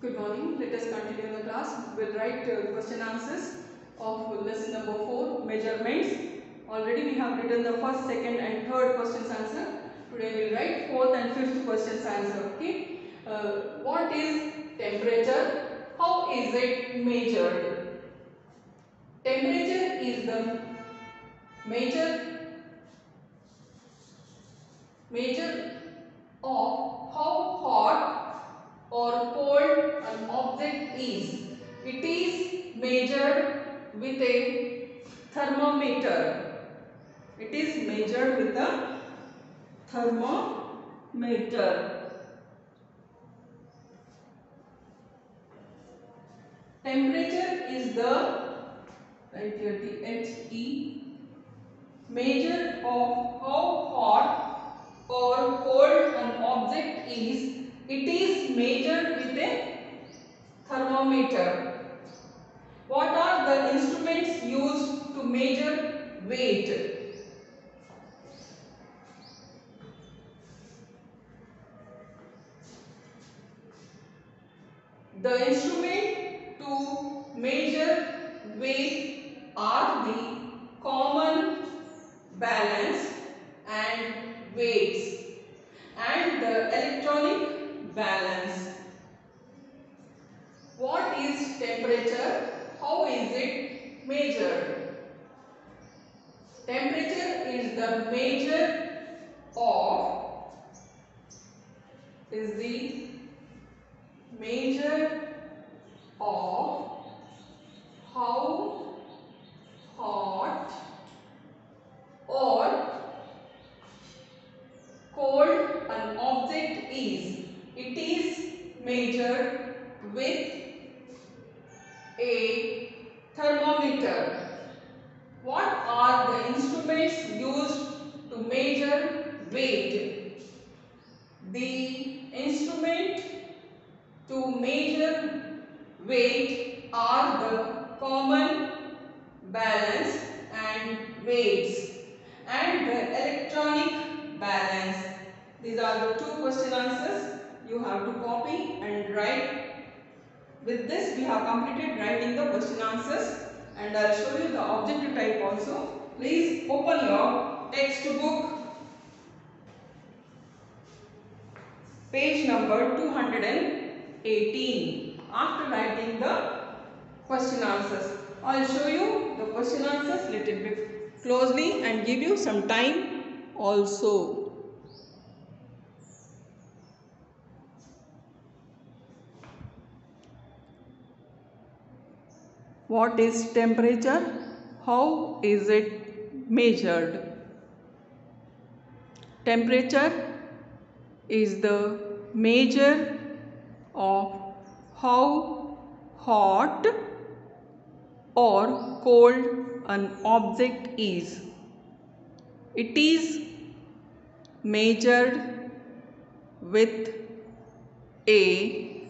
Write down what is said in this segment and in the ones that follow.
Good morning. Let us continue the class. We'll write question answers of lesson number 4, measurements. Already we have written the first, second and third questions answer. Today we'll write fourth and fifth questions answer. Okay. What is temperature? How is it measured? Temperature is the measure of how hot or cold an object is. It is measured with a thermometer. It is measured with a thermometer. Temperature is the, right here the HE, measure of how hot or cold an object is. It is measured with a thermometer. What are the instruments used to measure weight? The instrument to measure weight are the common, balance and weights and the electronic balance. What is temperature? How is it measured? Temperature is the measure of how hot or cold an object is. It is measured with a thermometer. What are the instruments used to measure weight? The instrument to measure weight are the common, balance and weights and the electronic balance. These are the two question answers you have to copy and write. With this we have completed writing the question answers and I will show you the objective type also. Please open your textbook, page number 218. After writing the question answers, I will show you the question answers little bit closely and give you some time also. What is temperature? How is it measured? Temperature is the measure of how hot or cold an object is. It is measured with a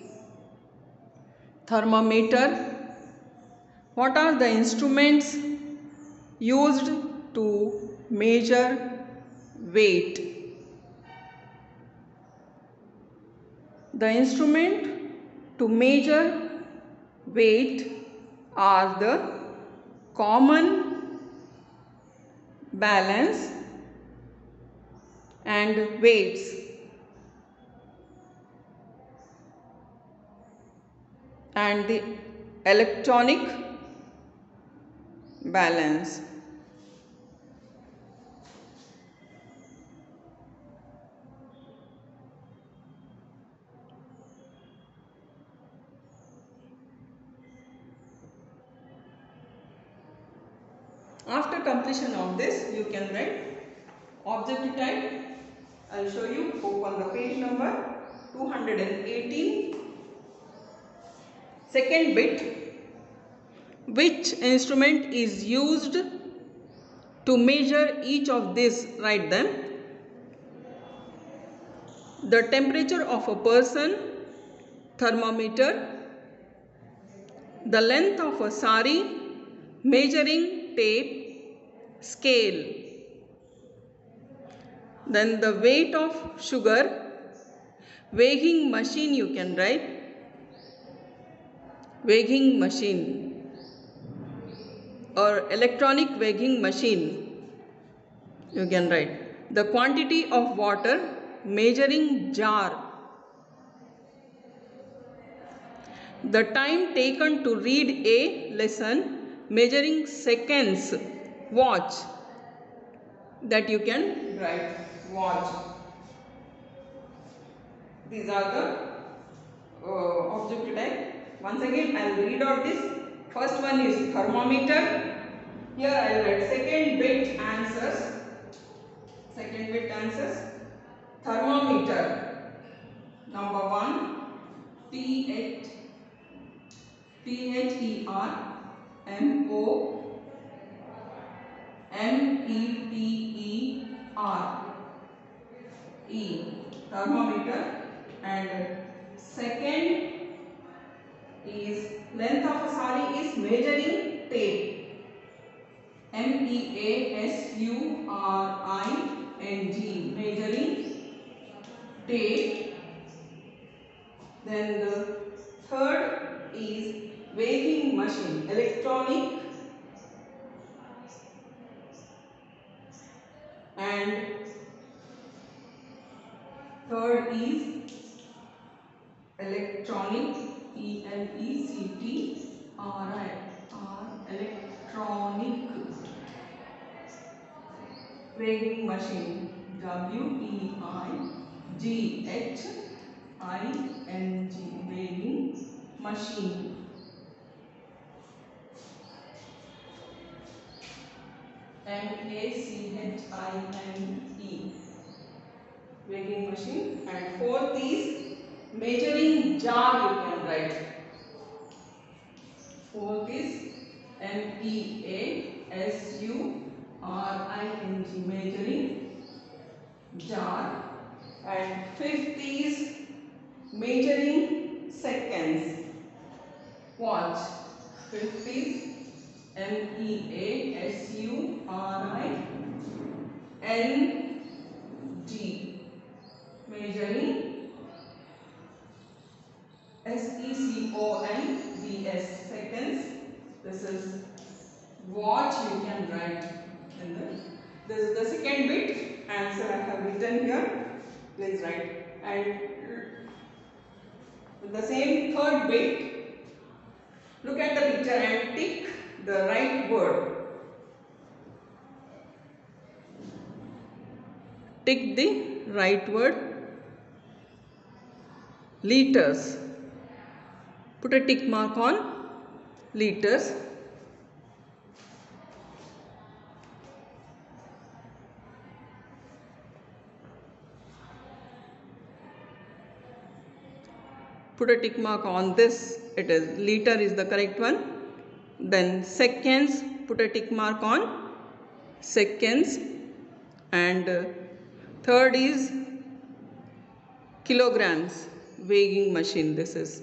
thermometer. What are the instruments used to measure weight? The instrument to measure weight are the common, balance and weights and the electronic balance. After completion of this, you can write objective type. I will show you. Open the page number 218. Second bit. Which instrument is used to measure each of these? Write them. The temperature of a person, thermometer. The length of a sari, measuring tape, scale. Then the weight of sugar, weighing machine you can write. weighing machine or electronic weighing machine, you can write. The quantity of water measuring jar. The time taken to read a lesson measuring seconds. Watch. That you can write. Watch. These are the objective type. Once again, I will read out this. First one is thermometer. Here I will write second bit answers. Second bit answers. Thermometer. Number 1. Thermometer. Thermometer. And second is length of a sari is measuring tape. Measuring measuring tape. Then the third is weighing machine, electronic, and third is electronic, electronic weighing machine, weighing weighing machine. Machine, weighing machine. And fourth is measuring jar, you can write. Fourth is measuring, measuring jar. And fifth is measuring seconds. Watch. Fifth is measuring, measuring seconds, seconds. This is watch, you can write in this is the second bit answer I have written here. Please write. And the same third bit, look at the picture and tick the right word. Tick the right word. Liters. Put a tick mark on liters. Put a tick mark on this. It is liter is the correct one. Then seconds. Put a tick mark on seconds. And third is kilograms, weighing machine. This is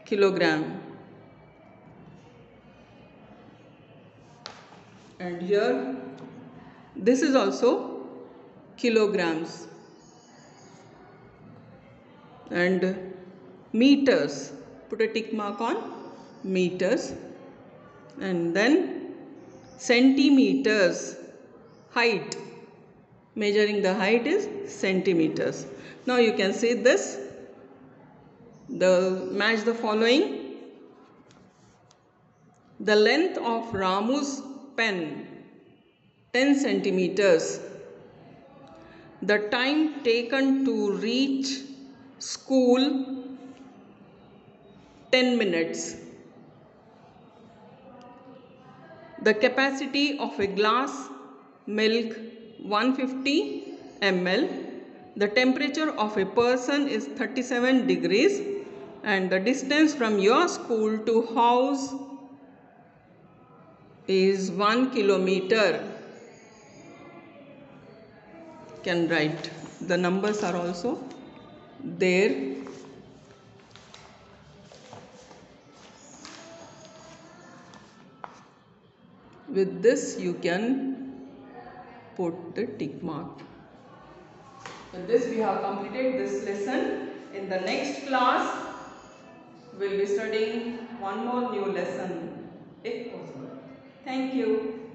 kilogram. And here this is also kilograms. And meters, put a tick mark on meters. And then centimeters, height, measuring the height is centimeters. Now you can see this, match the following. The length of Ramu's pen, 10 centimeters. The time taken to reach school, 10 minutes. The capacity of a glass milk, 150 ml. The temperature of a person is 37 degrees. And the distance from your school to house is 1 kilometer. Can write. The numbers are also there. With this you can put the tick mark. With this we have completed this lesson. In the next class we'll be studying one more new lesson if possible. Thank you.